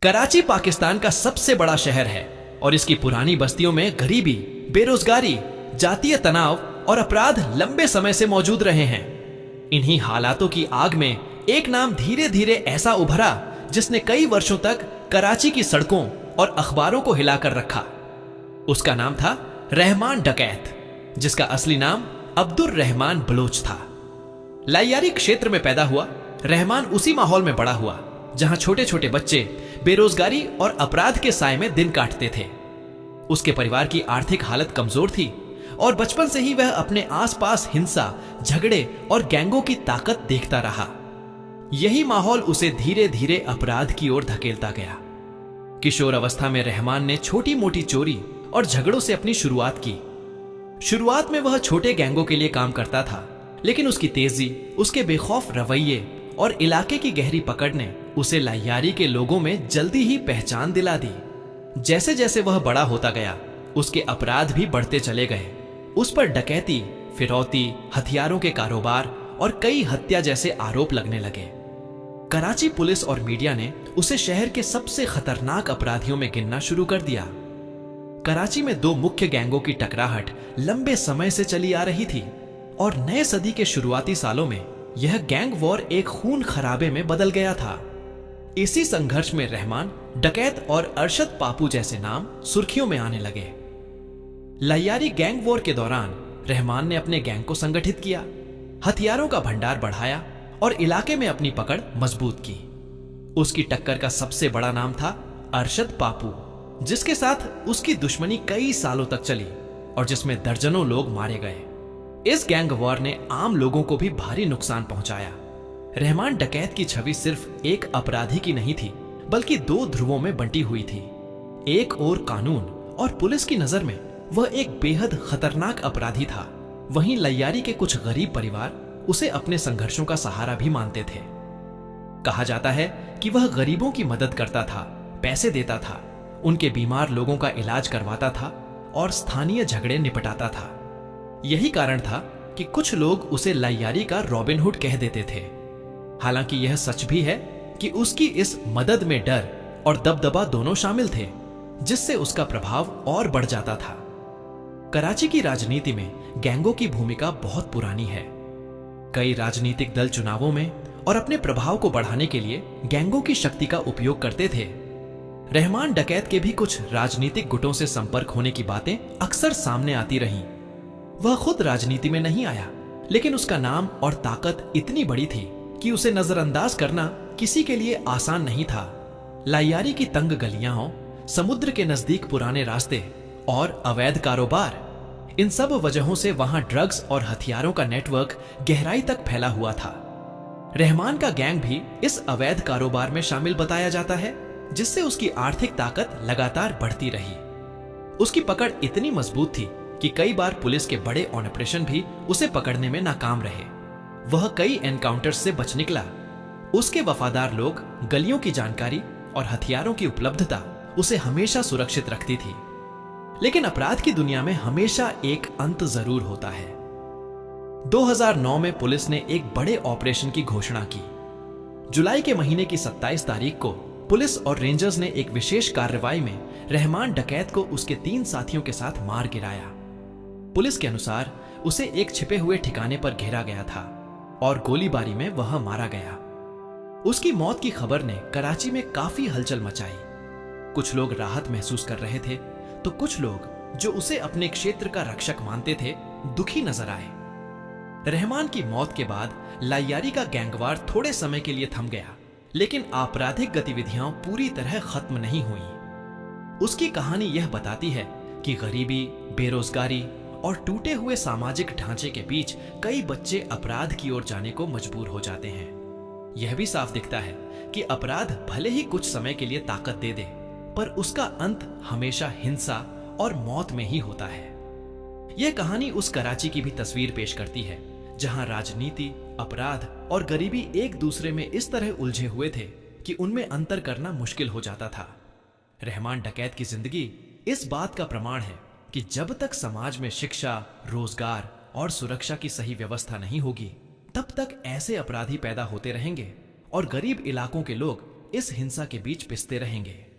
कराची पाकिस्तान का सबसे बड़ा शहर है और इसकी पुरानी बस्तियों में गरीबी, बेरोजगारी, जातीय तनाव और अपराध लंबे समय से मौजूद रहे हैं। इन्हीं हालातों की आग में एक नाम धीरे धीरे ऐसा उभरा जिसने कई वर्षों तक कराची की सड़कों और अखबारों को हिलाकर रखा। उसका नाम था रहमान डकैत, जिसका असली नाम अब्दुर रहमान बलोच था। लाइयारी क्षेत्र में पैदा हुआ रहमान उसी माहौल में बड़ा हुआ जहां छोटे छोटे बच्चे बेरोजगारी और अपराध के साए में दिन काटते थे। उसके परिवार की आर्थिक हालत कमजोर थी और बचपन से ही वह अपने आसपास हिंसा, झगड़े और गैंगों की ताकत देखता रहा। यही माहौल उसे धीरे धीरे अपराध की ओर धकेलता गया। किशोर अवस्था में रहमान ने छोटी मोटी चोरी और झगड़ों से अपनी शुरुआत की। शुरुआत में वह छोटे गैंगों के लिए काम करता था, लेकिन उसकी तेजी, उसके बेखौफ रवैये और इलाके की गहरी पकड़ ने उसे लाइयारी के लोगों में जल्दी ही पहचान दिला दी। जैसे जैसे वह बड़ा होता गया, उसके अपराध भी बढ़ते चले गए। उस पर डकैती, फिरौती, हथियारों के कारोबार और कई हत्या जैसे आरोप लगने लगे। कराची पुलिस और मीडिया ने उसे शहर के सबसे खतरनाक अपराधियों में गिनना शुरू कर दिया। कराची में दो मुख्य गैंगों की टकराहट लंबे समय से चली आ रही थी और नए सदी के शुरुआती सालों में यह गैंग वॉर एक खून खराबे में बदल गया था। इसी संघर्ष में रहमान, डकैत और अरशद पापू जैसे नाम सुर्खियों में आने लगे। लाइयारी गैंग वॉर के दौरान रहमान ने अपने गैंग को संगठित किया, हथियारों का भंडार बढ़ाया और इलाके में अपनी पकड़ मजबूत की। उसकी टक्कर का सबसे बड़ा नाम था अरशद पापू, जिसके साथ उसकी दुश्मनी कई सालों तक चली और जिसमें दर्जनों लोग मारे गए। इस गैंग वॉर ने आम लोगों को भी भारी नुकसान पहुंचाया। रहमान डकैत की छवि सिर्फ एक अपराधी की नहीं थी, बल्कि दो ध्रुवों में बंटी हुई थी। एक ओर कानून और पुलिस की नजर में वह एक बेहद खतरनाक अपराधी था, वहीं लाइयारी के कुछ गरीब परिवार उसे अपने संघर्षों का सहारा भी मानते थे। कहा जाता है कि वह गरीबों की मदद करता था, पैसे देता था, उनके बीमार लोगों का इलाज करवाता था और स्थानीय झगड़े निपटाता था। यही कारण था कि कुछ लोग उसे लाइयारी का रॉबिन हुड कह देते थे। हालांकि यह सच भी है कि उसकी इस मदद में डर और दबदबा दोनों शामिल थे, जिससे उसका प्रभाव और बढ़ जाता था। कराची की राजनीति में गैंगों की भूमिका बहुत पुरानी है। कई राजनीतिक दल चुनावों में और अपने प्रभाव को बढ़ाने के लिए गैंगों की शक्ति का उपयोग करते थे। रहमान डकैत के भी कुछ राजनीतिक गुटों से संपर्क होने की बातें अक्सर सामने आती रहीं। वह खुद राजनीति में नहीं आया, लेकिन उसका नाम और ताकत इतनी बड़ी थी कि उसे नजरअंदाज करना किसी के लिए आसान नहीं था। लाइयारी की तंग गलियां हो, समुद्र के नजदीक पुराने रास्ते और अवैध कारोबार, इन सब वजहों से वहां ड्रग्स और हथियारों का नेटवर्क गहराई तक फैला हुआ था। रहमान का गैंग भी इस अवैध कारोबार में शामिल बताया जाता है, जिससे उसकी आर्थिक ताकत लगातार बढ़ती रही। उसकी पकड़ इतनी मजबूत थी कि कई बार पुलिस के बड़े ऑपरेशन भी उसे पकड़ने में नाकाम रहे। वह कई एनकाउंटर्स से बच निकला। उसके वफादार लोग, गलियों की जानकारी और हथियारों की उपलब्धता उसे हमेशा सुरक्षित रखती थी। लेकिन अपराध की दुनिया में हमेशा एक अंत जरूर होता है। 2009 में पुलिस ने एक बड़े ऑपरेशन की घोषणा की। जुलाई के महीने की 27 तारीख को पुलिस और रेंजर्स ने एक विशेष कार्रवाई में रहमान डकैत को उसके 3 साथियों के साथ मार गिराया। पुलिस के अनुसार उसे एक छिपे हुए ठिकाने पर घेरा गया था और गोलीबारी में वह मारा गया। उसकी मौत की खबर ने कराची में काफी हलचल मचाई। कुछ लोग राहत महसूस कर रहे थे, तो कुछ लोग जो उसे अपने क्षेत्र का रक्षक मानते थे, दुखी नजर आए। रहमान की मौत के बाद लाइयारी का गैंगवार थोड़े समय के लिए थम गया, लेकिन आपराधिक गतिविधियां पूरी तरह खत्म नहीं हुई। उसकी कहानी यह बताती है कि गरीबी, बेरोजगारी और टूटे हुए सामाजिक ढांचे के बीच कई बच्चे अपराध की ओर जाने को मजबूर हो जाते हैं। यह भी साफ दिखता है कि अपराध भले ही कुछ समय के लिए ताकत दे दे, पर उसका अंत हमेशा हिंसा और मौत में ही होता है। यह कहानी उस कराची की भी तस्वीर पेश करती है जहां राजनीति, अपराध और गरीबी एक दूसरे में इस तरह उलझे हुए थे कि उनमें अंतर करना मुश्किल हो जाता था। रहमान डकैत की जिंदगी इस बात का प्रमाण है कि जब तक समाज में शिक्षा, रोजगार और सुरक्षा की सही व्यवस्था नहीं होगी, तब तक ऐसे अपराधी पैदा होते रहेंगे और गरीब इलाकों के लोग इस हिंसा के बीच पिसते रहेंगे।